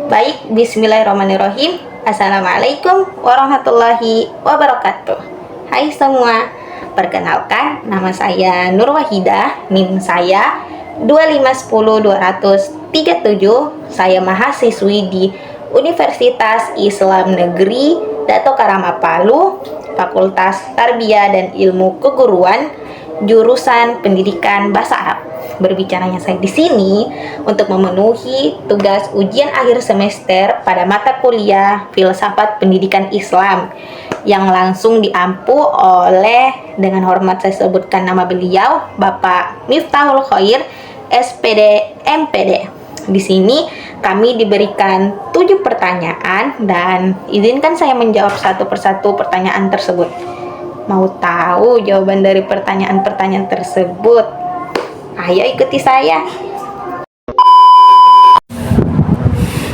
Baik, bismillahirrahmanirrahim. Assalamualaikum warahmatullahi wabarakatuh. Hai semua, perkenalkan nama saya Nur Wahidah, NIM saya 2510237. Saya mahasiswi di Universitas Islam Negeri Dato Karama Palu, Fakultas Tarbiyah dan Ilmu Keguruan, jurusan Pendidikan Bahasa Arab. Berbicaranya saya di sini untuk memenuhi tugas ujian akhir semester pada mata kuliah Filsafat Pendidikan Islam yang langsung diampu oleh, dengan hormat saya sebutkan nama beliau, Bapak Miftahul Khoir, SPD MPD. Di sini kami diberikan 7 pertanyaan dan izinkan saya menjawab satu persatu pertanyaan tersebut. Mau tahu jawaban dari pertanyaan-pertanyaan tersebut? Ayo ikuti saya.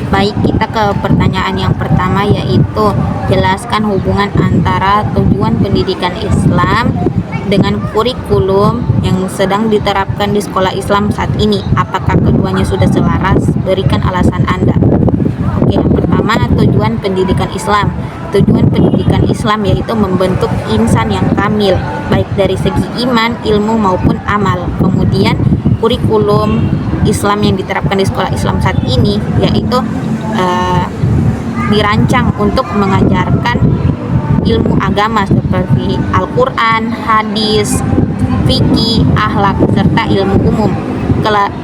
Baik, kita ke pertanyaan yang pertama, yaitu jelaskan hubungan antara tujuan pendidikan Islam dengan kurikulum yang sedang diterapkan di sekolah Islam saat ini. Apakah keduanya sudah selaras? Berikan alasan Anda. Oke, yang pertama, tujuan pendidikan Islam. Tujuan pendidikan Islam yaitu membentuk insan yang kamil, baik dari segi iman, ilmu maupun amal. Kemudian kurikulum Islam yang diterapkan di sekolah Islam saat ini yaitu dirancang untuk mengajarkan ilmu agama seperti Al-Quran, hadis, fikih, akhlak, serta ilmu umum.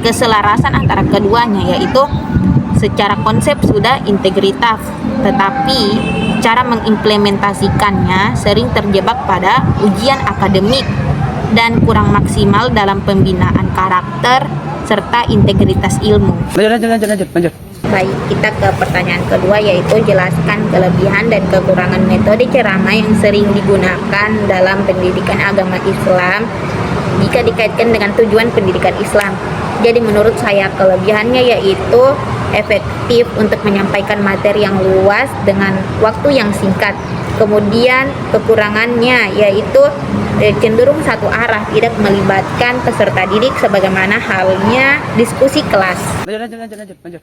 Keselarasan antara keduanya yaitu secara konsep sudah integritas, tetapi cara mengimplementasikannya sering terjebak pada ujian akademik dan kurang maksimal dalam pembinaan karakter serta integritas ilmu. Lanjut. Baik, kita ke pertanyaan kedua, yaitu jelaskan kelebihan dan kekurangan metode ceramah yang sering digunakan dalam pendidikan agama Islam jika dikaitkan dengan tujuan pendidikan Islam. Jadi menurut saya kelebihannya yaitu efektif untuk menyampaikan materi yang luas dengan waktu yang singkat. Kemudian kekurangannya yaitu cenderung satu arah, tidak melibatkan peserta didik sebagaimana halnya diskusi kelas. Lanjut.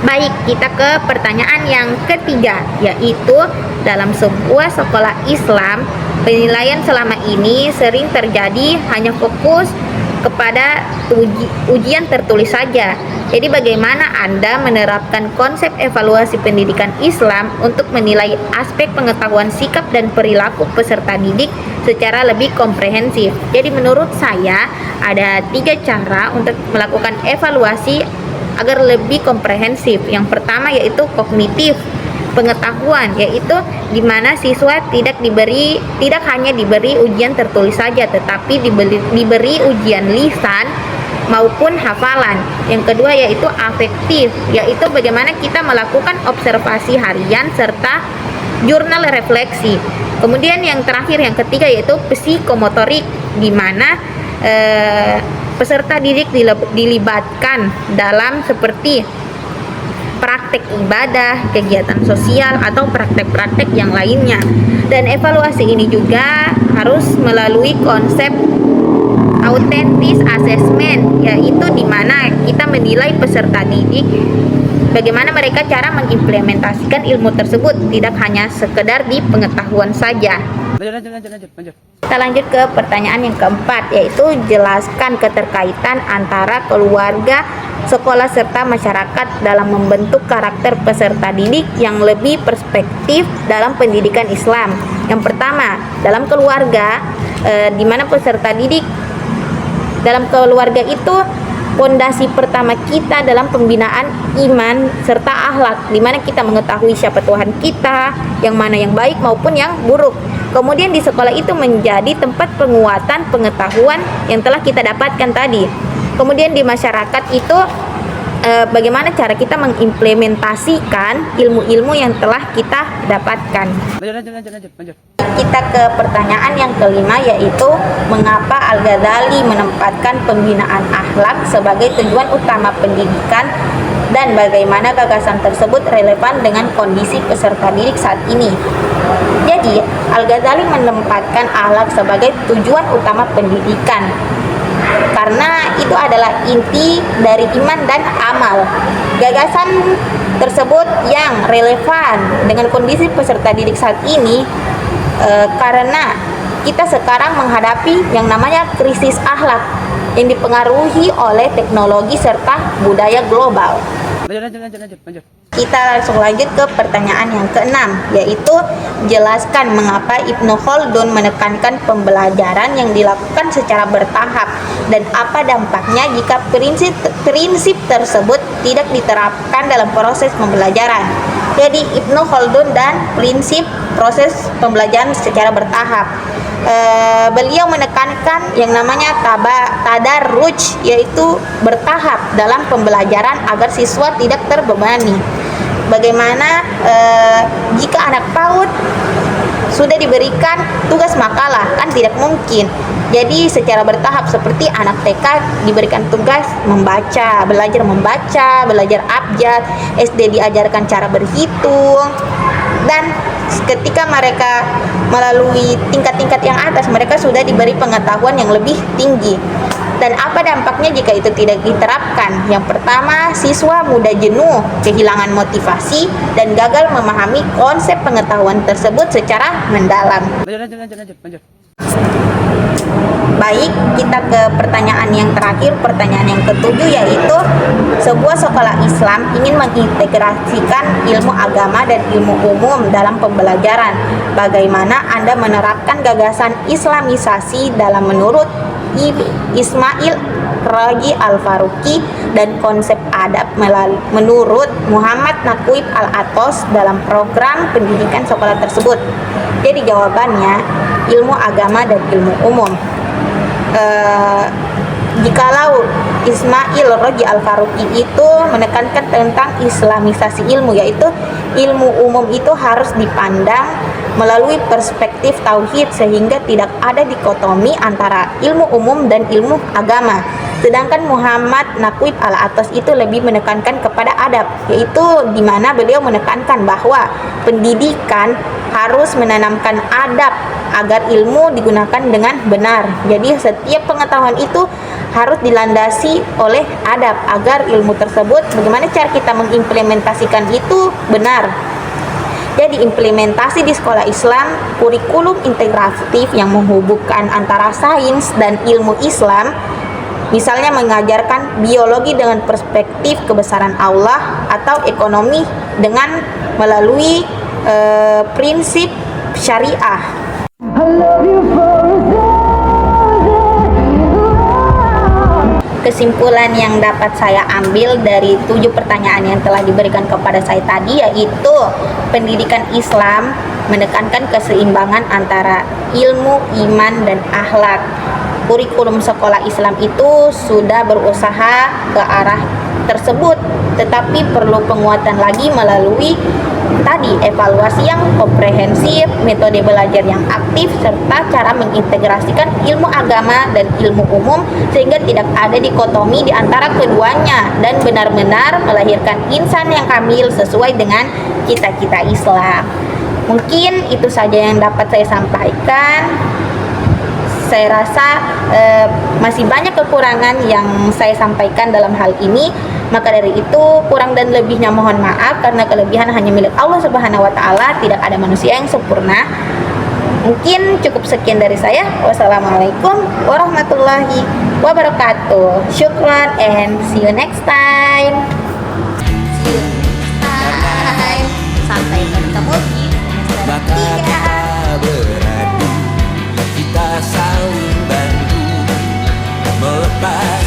Baik, kita ke pertanyaan yang ketiga, yaitu dalam sebuah sekolah Islam, penilaian selama ini sering terjadi hanya fokus kepada ujian tertulis saja. Jadi bagaimana Anda menerapkan konsep evaluasi pendidikan Islam untuk menilai aspek pengetahuan sikap dan perilaku peserta didik secara lebih komprehensif? Jadi menurut saya ada 3 cara untuk melakukan evaluasi agar lebih komprehensif. Yang pertama yaitu kognitif, pengetahuan, yaitu di mana siswa tidak hanya diberi ujian tertulis saja, tetapi diberi ujian lisan maupun hafalan. Yang kedua yaitu afektif, yaitu bagaimana kita melakukan observasi harian serta jurnal refleksi. Kemudian yang terakhir, yang ketiga yaitu psikomotorik, di mana peserta didik dilibatkan dalam seperti praktek ibadah, kegiatan sosial, atau praktek-praktek yang lainnya. Dan evaluasi ini juga harus melalui konsep authentic assessment, yaitu di mana kita menilai peserta didik bagaimana mereka cara mengimplementasikan ilmu tersebut, tidak hanya sekedar di pengetahuan saja. Lanjut. Kita lanjut ke pertanyaan yang keempat, yaitu jelaskan keterkaitan antara keluarga, sekolah, serta masyarakat dalam membentuk karakter peserta didik yang lebih perspektif dalam pendidikan Islam. Yang pertama, dalam keluarga, di mana peserta didik dalam keluarga itu fondasi pertama kita dalam pembinaan iman serta akhlak, di mana kita mengetahui siapa Tuhan kita, yang mana yang baik maupun yang buruk. Kemudian di sekolah itu menjadi tempat penguatan pengetahuan yang telah kita dapatkan tadi. Kemudian di masyarakat itu bagaimana cara kita mengimplementasikan ilmu-ilmu yang telah kita dapatkan. Lanjut. Kita ke pertanyaan yang kelima, yaitu mengapa Al-Ghazali menempatkan pembinaan akhlak sebagai tujuan utama pendidikan dan bagaimana gagasan tersebut relevan dengan kondisi peserta didik saat ini. Jadi, Al-Ghazali menempatkan akhlak sebagai tujuan utama pendidikan karena itu adalah inti dari iman dan amal. Gagasan tersebut yang relevan dengan kondisi peserta didik saat ini karena kita sekarang menghadapi yang namanya krisis akhlak yang dipengaruhi oleh teknologi serta budaya global. Lanjut. Kita langsung lanjut ke pertanyaan yang keenam, yaitu jelaskan mengapa Ibnu Khaldun menekankan pembelajaran yang dilakukan secara bertahap dan apa dampaknya jika prinsip tersebut tidak diterapkan dalam proses pembelajaran. Jadi Ibnu Khaldun dan prinsip proses pembelajaran secara bertahap. Beliau menekankan yang namanya tadarruj, yaitu bertahap dalam pembelajaran agar siswa tidak terbebani. Bagaimana jika anak PAUD sudah diberikan tugas makalah, kan tidak mungkin. Jadi secara bertahap seperti anak TK diberikan tugas membaca, belajar abjad, SD diajarkan cara berhitung, dan ketika mereka melalui tingkat-tingkat yang atas, mereka sudah diberi pengetahuan yang lebih tinggi. Dan apa dampaknya jika itu tidak diterapkan? Yang pertama, siswa mudah jenuh, kehilangan motivasi, dan gagal memahami konsep pengetahuan tersebut secara mendalam. Lanjut. Baik, kita ke pertanyaan yang terakhir, pertanyaan yang ketujuh, yaitu sebuah sekolah Islam ingin mengintegrasikan ilmu agama dan ilmu umum dalam pembelajaran. Bagaimana Anda menerapkan gagasan islamisasi dalam menurut Ismail Raji Al-Faruqi dan konsep adab menurut Muhammad Naqib Al-Atos dalam program pendidikan sekolah tersebut? Jadi jawabannya ilmu agama dan ilmu umum. Jikalau Ismail Raji Al-Faruqi itu menekankan tentang islamisasi ilmu, yaitu ilmu umum itu harus dipandang melalui perspektif tauhid sehingga tidak ada dikotomi antara ilmu umum dan ilmu agama. Sedangkan Muhammad Naqib Al-Atas itu lebih menekankan kepada adab, yaitu di mana beliau menekankan bahwa pendidikan harus menanamkan adab agar ilmu digunakan dengan benar. Jadi setiap pengetahuan itu harus dilandasi oleh adab agar ilmu tersebut, bagaimana cara kita mengimplementasikan itu benar. Jadi implementasi di sekolah Islam, kurikulum integratif yang menghubungkan antara sains dan ilmu Islam, misalnya mengajarkan biologi dengan perspektif kebesaran Allah atau ekonomi dengan melalui prinsip syariah. Kesimpulan yang dapat saya ambil dari 7 pertanyaan yang telah diberikan kepada saya tadi, yaitu pendidikan Islam menekankan keseimbangan antara ilmu, iman, dan akhlak. Kurikulum sekolah Islam itu sudah berusaha ke arah tersebut, tetapi perlu penguatan lagi melalui tadi evaluasi yang komprehensif, metode belajar yang aktif, serta cara mengintegrasikan ilmu agama dan ilmu umum sehingga tidak ada dikotomi di antara keduanya dan benar-benar melahirkan insan yang kamil sesuai dengan cita-cita Islam. Mungkin itu saja yang dapat saya sampaikan. Saya rasa masih banyak kekurangan yang saya sampaikan dalam hal ini. Maka dari itu kurang dan lebihnya mohon maaf, karena kelebihan hanya milik Allah Subhanahu wa taala, tidak ada manusia yang sempurna. Mungkin cukup sekian dari saya. Wassalamualaikum warahmatullahi wabarakatuh. Syukran and see you next time. Sampai bertemu di semester 3. Beradu, kita saling bantu melepas